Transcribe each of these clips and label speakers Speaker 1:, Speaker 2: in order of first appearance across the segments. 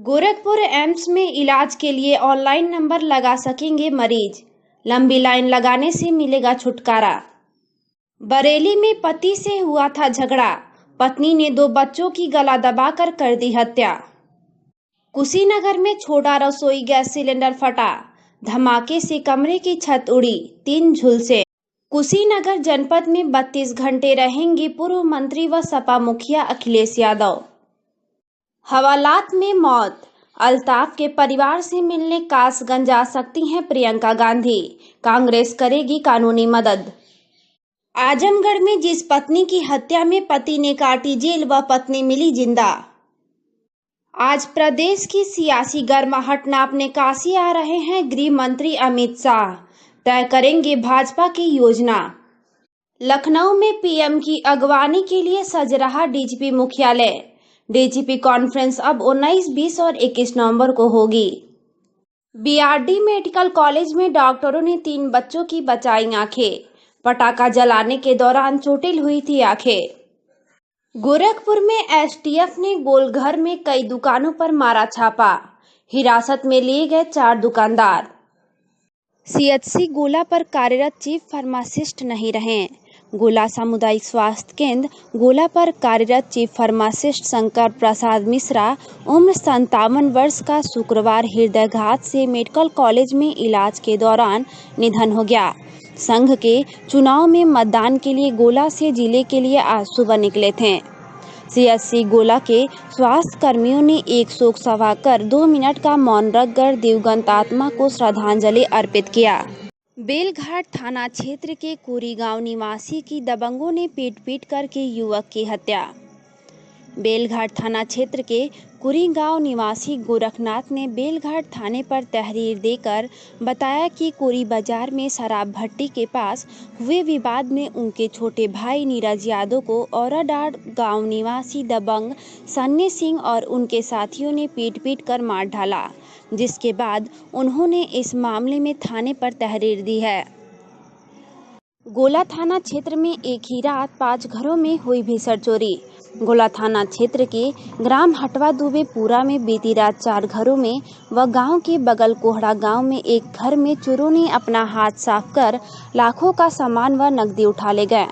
Speaker 1: Gorakhpur AIIMS में इलाज के लिए ऑनलाइन नंबर लगा सकेंगे मरीज, लंबी लाइन लगाने से मिलेगा छुटकारा। बरेली में पति से हुआ था झगड़ा, पत्नी ने 2 बच्चों की गला दबाकर कर दी हत्या। कुशीनगर में छोटा रसोई गैस सिलेंडर फटा, धमाके से कमरे की छत उड़ी, 3 झुलसे। कुशीनगर जनपद में 32 घंटे रहेंगे पूर्व मंत्री व सपा मुखिया अखिलेश यादव। हवालात में मौत, अल्ताफ के परिवार से मिलने कासगंज आ सकती हैं प्रियंका गांधी, कांग्रेस करेगी कानूनी मदद। आजमगढ़ में जिस पत्नी की हत्या में पति ने काटी जेल व पत्नी मिली जिंदा। आज प्रदेश की सियासी गर्माहट नापने काशी आ रहे हैं गृह मंत्री अमित शाह, तय करेंगे भाजपा की योजना। लखनऊ में पीएम की अगवानी के लिए सज रहा डीजीपी मुख्यालय। डीजीपी कॉन्फ्रेंस अब 19, 20 और 21 नवंबर को होगी। बीआरडी मेडिकल कॉलेज में डॉक्टरों ने 3 बच्चों की बचाई आंखें, पटाखा जलाने के दौरान चोटिल हुई थी आंखें। गोरखपुर में एसटीएफ ने गोलघर में कई दुकानों पर मारा छापा, हिरासत में लिए गए 4 दुकानदार। सीएचसी गोला पर कार्यरत चीफ फार्मासिस्ट नहीं रहे। गोला सामुदायिक स्वास्थ्य केंद्र गोला पर कार्यरत चीफ फार्मासिस्ट शंकर प्रसाद मिश्रा उम्र 57 वर्ष का शुक्रवार हृदयघात से मेडिकल कॉलेज में इलाज के दौरान निधन हो गया। संघ के चुनाव में मतदान के लिए गोला से जिले के लिए आज सुबह निकले थे। सीएचसी गोला के स्वास्थ्य कर्मियों ने एक शोक सभा कर 2 मिनट का मौन रखकर दिवंगत आत्मा को श्रद्धांजलि अर्पित किया। बेलघाट थाना क्षेत्र के कुरी गांव निवासी की दबंगों ने पीट कर की युवक की हत्या। बेलघाट थाना क्षेत्र के कुरी गांव निवासी गोरखनाथ ने बेलघाट थाने पर तहरीर देकर बताया कि कुरी बाजार में शराब भट्टी के पास हुए विवाद में उनके छोटे भाई नीरज यादव को औराडार गांव निवासी दबंग सन्नी सिंह और उनके साथियों ने पीट कर मार डाला, जिसके बाद उन्होंने इस मामले में थाने पर तहरीर दी है। गोला थाना क्षेत्र में एक ही रात 5 घरों में हुई भीषण चोरी। गोला थाना क्षेत्र के ग्राम हटवा दुबेपुरा में बीती रात 4 घरों में व गांव के बगल कोहड़ा गांव में एक घर में चोरों ने अपना हाथ साफ कर लाखों का सामान व नकदी उठा ले गए।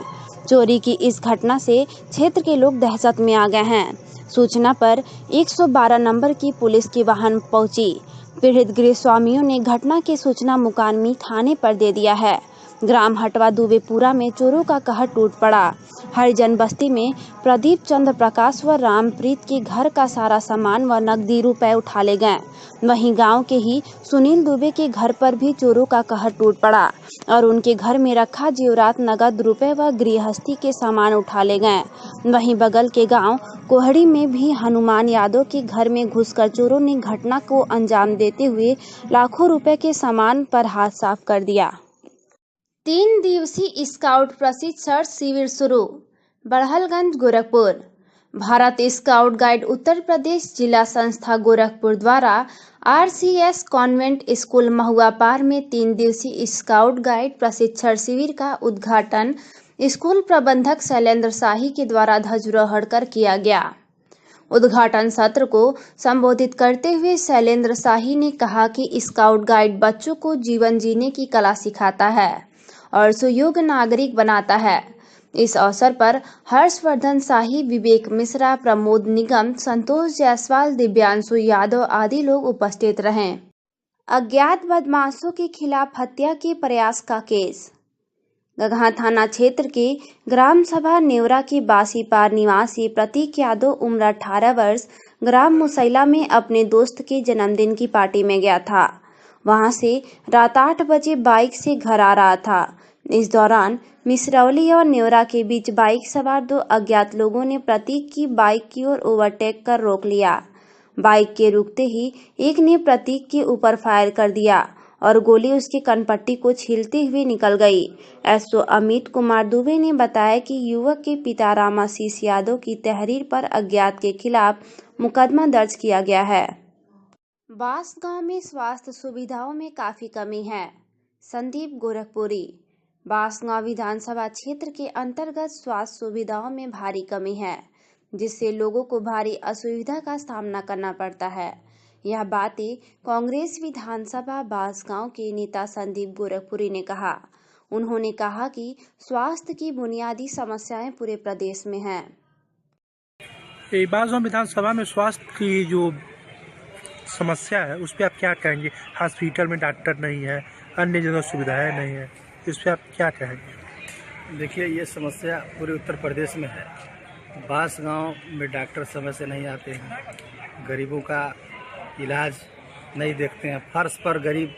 Speaker 1: चोरी की इस घटना से क्षेत्र के लोग दहशत में आ गए हैं। सूचना पर 112 नंबर की पुलिस की वाहन पहुंची। पीड़ित गृह स्वामियों ने घटना की सूचना मुकामी थाने पर दे दिया है। ग्राम हटवा दुबेपुरा में चोरों का कहर टूट पड़ा। हरिजन बस्ती में प्रदीप चंद्र प्रकाश व रामप्रीत के घर का सारा सामान व नकदी रुपए उठा ले गए। वहीं गांव के ही सुनील दुबे के घर पर भी चोरों का कहर टूट पड़ा और उनके घर में रखा जेवरात, नगद रुपए व गृहस्थी के सामान उठा ले गए। वहीं बगल के गांव कोहड़ी में भी हनुमान यादव के घर में घुसकर चोरों ने घटना को अंजाम देते हुए लाखों रुपए के सामान पर हाथ साफ कर दिया। 3 दिवसीय स्काउट प्रशिक्षण शिविर शुरू, बड़हलगंज गोरखपुर। भारत स्काउट गाइड उत्तर प्रदेश जिला संस्था गोरखपुर द्वारा आरसीएस कॉन्वेंट स्कूल महुआ पार में 3 दिवसीय स्काउट गाइड प्रशिक्षण शिविर का उद्घाटन स्कूल प्रबंधक शैलेंद्र शाही के द्वारा ध्वजारोहण कर किया गया। उद्घाटन सत्र को संबोधित करते हुए शैलेंद्र शाही ने कहा कि स्काउट गाइड बच्चों को जीवन जीने की कला सिखाता है और सुयोग्य नागरिक बनाता है। इस अवसर पर हर्षवर्धन शाही, विवेक मिश्रा, प्रमोद निगम, संतोष जायसवाल, दिव्यांशु यादव आदि लोग उपस्थित रहे। अज्ञात बदमाशों के खिलाफ हत्या के प्रयास का केस। गगहा थाना क्षेत्र के ग्राम सभा नेवरा के बासीपार निवासी प्रतीक यादव उम्र 18 वर्ष ग्राम मुसैला में अपने दोस्त के जन्मदिन की पार्टी में गया था। वहां से रात 8 बजे बाइक से घर आ रहा था। इस दौरान मिसरौली और नेवरा के बीच बाइक सवार 2 अज्ञात लोगों ने प्रतीक की बाइक की ओर ओवरटेक कर रोक लिया। बाइक के रुकते ही एक ने प्रतीक के ऊपर फायर कर दिया और गोली उसकी कनपट्टी को छीलते हुए निकल गई। एसओ अमित कुमार दुबे ने बताया कि युवक के पिता रामाशीष यादव की तहरीर पर अज्ञात के खिलाफ मुकदमा दर्ज किया गया है। बांसगांव में स्वास्थ्य सुविधाओं में काफी कमी है, संदीप गोरखपुरी। बांसगांव विधानसभा क्षेत्र के अंतर्गत स्वास्थ्य सुविधाओं में भारी कमी है, जिससे लोगों को भारी असुविधा का सामना करना पड़ता है। यह बातें कांग्रेस विधानसभा बांसगांव के नेता संदीप गोरखपुरी ने कहा। उन्होंने कहा कि स्वास्थ्य की बुनियादी समस्याएं पूरे प्रदेश में हैं।
Speaker 2: बांसगांव विधानसभा में स्वास्थ्य की जो समस्या है उस पर आप क्या कहेंगे? हॉस्पिटल में डॉक्टर नहीं है, अन्य जगह सुविधाएं नहीं है, इस पर आप क्या कहेंगे?
Speaker 3: देखिए, ये समस्या पूरे उत्तर प्रदेश में है। बांसगांव में डॉक्टर समय से नहीं आते हैं, गरीबों का इलाज नहीं देखते हैं, फर्श पर गरीब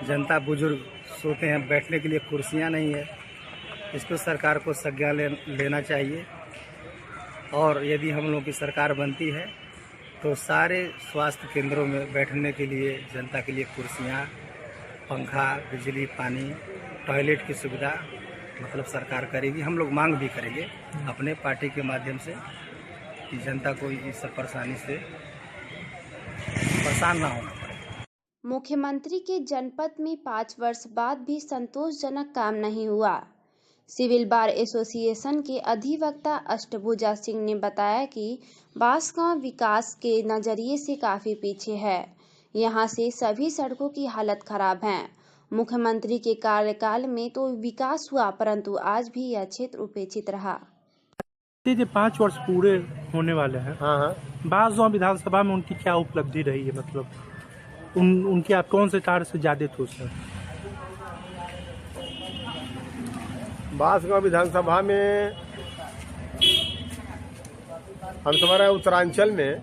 Speaker 3: जनता बुजुर्ग सोते हैं, बैठने के लिए कुर्सियां नहीं है। इस पर सरकार को संज्ञान लेना चाहिए और यदि हम लोगों की सरकार बनती है तो सारे स्वास्थ्य केंद्रों में बैठने के लिए जनता के लिए कुर्सियां, पंखा, बिजली, पानी, टॉयलेट की सुविधा मतलब सरकार करेगी। हम लोग मांग भी करेंगे अपने पार्टी के माध्यम से कि जनता को इस सब परेशानी से परेशान ना होना पड़े।
Speaker 1: मुख्यमंत्री के जनपद में 5 वर्ष बाद भी संतोषजनक काम नहीं हुआ। सिविल बार एसोसिएशन के अधिवक्ता अष्टभुजा सिंह ने बताया कि बांसगांव विकास के नजरिए से काफी पीछे है। यहां से सभी सड़कों की हालत खराब है। मुख्यमंत्री के कार्यकाल में तो विकास हुआ, परंतु आज भी यह क्षेत्र उपेक्षित रहा।
Speaker 2: 5 वर्ष पूरे होने वाले हैं। बांसगांव विधानसभा में उनकी क्या उपलब्धि रही है? मतलब उनके आप कौन से कार्य से ज्यादा खुश हैं?
Speaker 4: बांसगांव विधानसभा में हम हमारा उत्तरांचल में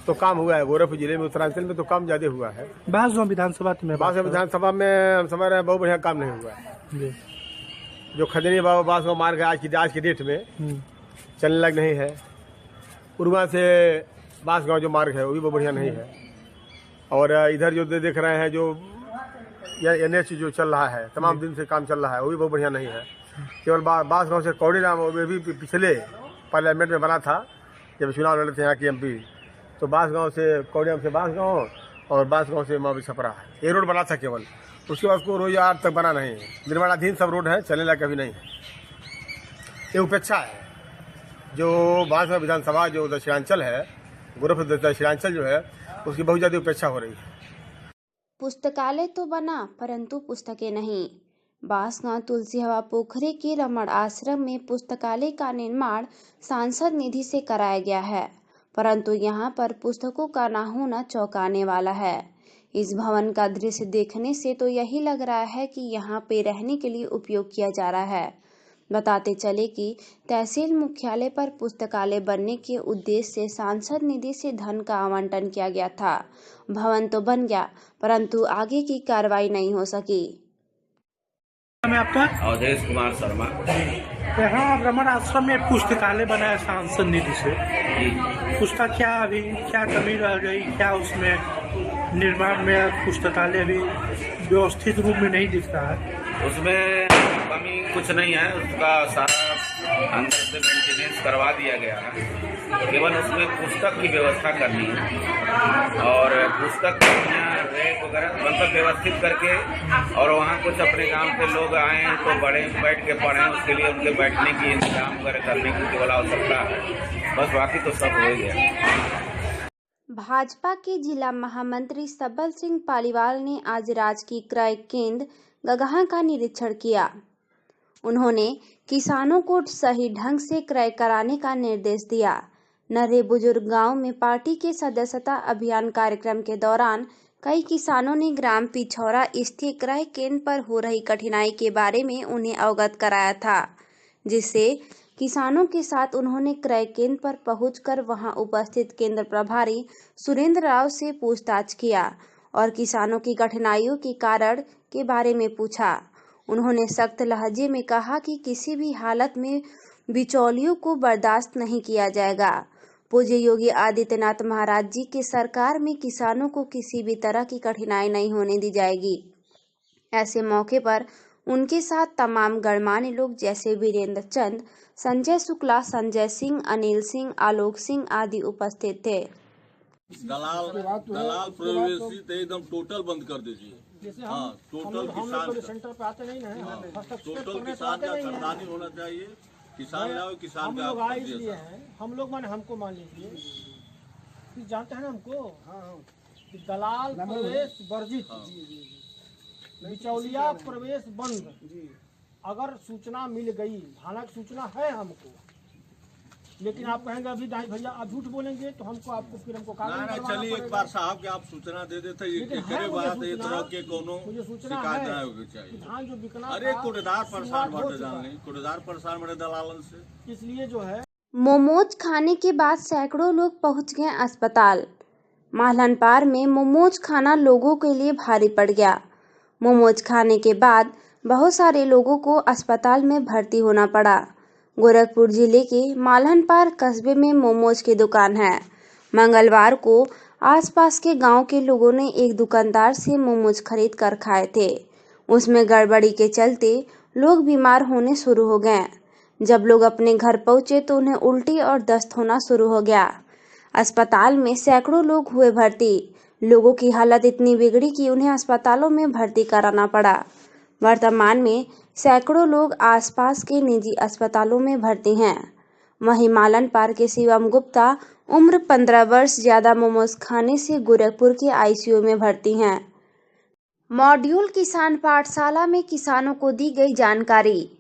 Speaker 4: तो काम हुआ है, गोरखपुर जिले में उत्तरांचल में तो काम ज्यादा हुआ है।
Speaker 2: बांसगांव विधानसभा
Speaker 4: में हम हमारा बहुत बढ़िया काम नहीं हुआ है। जो खजनी बाबा बांसगांव मार्ग है आज की डेट में चलने लग नहीं है। उर्वा से बांसगांव जो मार्ग है वो भी बहुत बढ़िया नहीं है। और इधर जो देख रहे हैं जो NH जो चल रहा है, तमाम दिन से काम चल रहा है, वो भी बहुत बढ़िया नहीं है। केवल बांसगांव से कौड़ीराम वो भी पिछले पार्लियामेंट में बना था जब चुनाव लड़े थे यहाँ के MP। तो बांसगांव से कौड़ीराम से बांसगांव और बांसगांव से मावी छपरा ये रोड बना था केवल, उसके बाद को रोज आज तक बना नहीं है। निर्माणाधीन सब रोड है, चलने लायक अभी नहीं है। ये उपेक्षा है जो बांसगांव विधानसभा जो दक्षिणांचल है, गोरखपुर दक्षिणांचल जो है उसकी बहुत ज्यादा उपेक्षा हो रही है।
Speaker 1: पुस्तकालय तो बना परंतु पुस्तकें नहीं। बांसगांव तुलसी हवा पोखरे के रमण आश्रम में पुस्तकालय का निर्माण सांसद निधि से कराया गया है, परंतु यहां पर पुस्तकों का न होना चौंकाने वाला है। इस भवन का दृश्य देखने से तो यही लग रहा है कि यहां पे रहने के लिए उपयोग किया जा रहा है। बताते चले कि तहसील मुख्यालय पर पुस्तकालय बनने के उद्देश्य से सांसद निधि से धन का आवंटन किया गया था। भवन तो बन गया परंतु आगे की कार्रवाई नहीं हो सकी।
Speaker 2: आपका
Speaker 5: अवधेश कुमार शर्मा।
Speaker 2: यहाँ रमण आश्रम में पुस्तकालय बना है सांसद निधि से, उसका क्या अभी क्या कमी रह गई? क्या उसमें निर्माण में पुस्तकालय अभी व्यवस्थित रूप में नहीं दिख रहा है?
Speaker 5: उसमें कमी कुछ नहीं है, उसका सारा अंदर से मेंटेनेंस करवा दिया गया है। केवल उसमें पुस्तक की व्यवस्था करनी है और पुस्तक रैक वगैरह मतलब व्यवस्थित करके, और वहाँ कुछ अपने गांव के लोग आए तो बड़े बैठ के पढ़ें, उसके लिए उनके बैठने की इंतजाम करने की केवल आवश्यकता है, बस बाकी तो सब हो गया।
Speaker 1: भाजपा के जिला महामंत्री सबल सिंह पालीवाल ने आज राजकीय क्रय केंद्र गगहा का निरीक्षण किया। उन्होंने किसानों को सही ढंग से क्रय कराने का निर्देश दिया। नन्हे बुजुर्ग गांव में पार्टी के सदस्यता अभियान कार्यक्रम के दौरान कई किसानों ने ग्राम पिछौरा स्थित क्रय केंद्र पर हो रही कठिनाई के बारे में उन्हें अवगत कराया था, जिससे किसानों के साथ उन्होंने क्रय केंद्र पर पहुंचकर वहां उपस्थित केंद्र प्रभारी सुरेंद्र राव से पूछताछ किया और किसानों की कठिनाइयों के कारण के बारे में पूछा। उन्होंने सख्त लहजे में कहा कि किसी भी हालत में बिचौलियों को बर्दाश्त नहीं किया जाएगा। पूज्य योगी आदित्यनाथ महाराज जी की सरकार में किसानों को किसी भी तरह की कठिनाई नहीं होने दी जाएगी। ऐसे मौके पर उनके साथ तमाम गणमान्य लोग जैसे वीरेंद्र चंद, संजय शुक्ला, संजय सिंह, अनिल सिंह, आलोक सिंह आदि उपस्थित थे।
Speaker 6: दलाल प्रवेशित एकदम टोटल बंद कर दीजिए। हाँ, टोटल किसान सेंटर पे आते नहीं ना, टोटल किसान का खरीदारी होना चाहिए। किसान लाओ, किसान का
Speaker 7: हम लोग माने हमको मान लीजिए ऑफिस जानते हैं ना हमको? हाँ। दलाल प्रवेश वर्जित, बिचौलिया प्रवेश बंद। अगर सूचना मिल गई, हालांकि सूचना है हमको, लेकिन आप कहेंगे अभी भैया आप झूठ बोलेंगे तो हमको फिर कागज
Speaker 6: चलिए एक बार साहब के आप सूचना दे देते के कोनो शिकायत ना होगी चाहिए।
Speaker 7: धान जो बिकना,
Speaker 6: अरे कूड़ेदार परेशान बाटे जान नहीं, कूड़ेदार परेशान बड़े दलालन से,
Speaker 7: इसलिए जो है।
Speaker 1: मोमोज खाने के बाद सैकड़ों लोग पहुंच गए अस्पताल। मालनपार में मोमोज खाना लोगों के लिए भारी पड़ गया। मोमोज खाने के बाद बहुत सारे लोगों को अस्पताल में भर्ती होना पड़ा। गोरखपुर जिले के मालनपार कस्बे में मोमोज की दुकान है। मंगलवार को आसपास के गांव के लोगों ने एक दुकानदार से मोमोज खरीद कर खाए थे। उसमें गड़बड़ी के चलते लोग बीमार होने शुरू हो गए। जब लोग अपने घर पहुंचे तो उन्हें उल्टी और दस्त होना शुरू हो गया। अस्पताल में सैकड़ों लोग हुए भर्ती। लोगों की हालत इतनी बिगड़ी कि उन्हें अस्पतालों में भर्ती कराना पड़ा। वर्तमान में सैकड़ों लोग आसपास के निजी अस्पतालों में भर्ती हैं। वहीं मालनपार के शिवम गुप्ता उम्र 15 वर्ष ज्यादा मोमोज खाने से गोरखपुर के आईसीयू में भर्ती हैं। मॉड्यूल किसान पाठशाला में किसानों को दी गई जानकारी।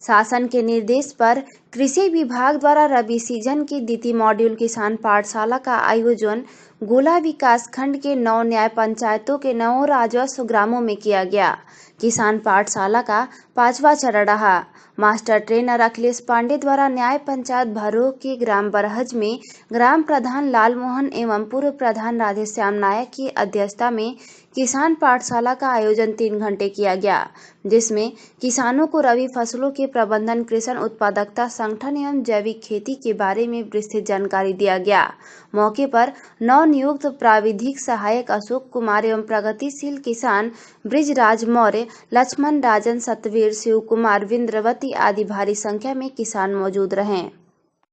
Speaker 1: शासन के निर्देश पर कृषि विभाग द्वारा रबी सीजन की द्वितीय मॉड्यूल किसान पाठशाला का आयोजन गोला विकास खंड के 9 न्याय पंचायतों के 9 राजस्व ग्रामों में किया गया। किसान पाठशाला का 5वां चरण रहा। मास्टर ट्रेनर अखिलेश पांडे द्वारा न्याय पंचायत भरोह के ग्राम बरहज में ग्राम प्रधान लालमोहन एवं पूर्व प्रधान राधेश्याम नायक की अध्यक्षता में किसान पाठशाला का आयोजन 3 घंटे किया गया, जिसमें किसानों को रबी फसलों के प्रबंधन, कृषि उत्पादकता संगठन एवं जैविक खेती के बारे में विस्तृत जानकारी दिया गया। मौके पर नवनियुक्त प्राविधिक सहायक अशोक कुमार एवं प्रगतिशील किसान ब्रिजराज मौर्य, लक्ष्मण राजन, सतवीर, शिव कुमार, विंद्रवती आदि भारी संख्या में किसान मौजूद रहे।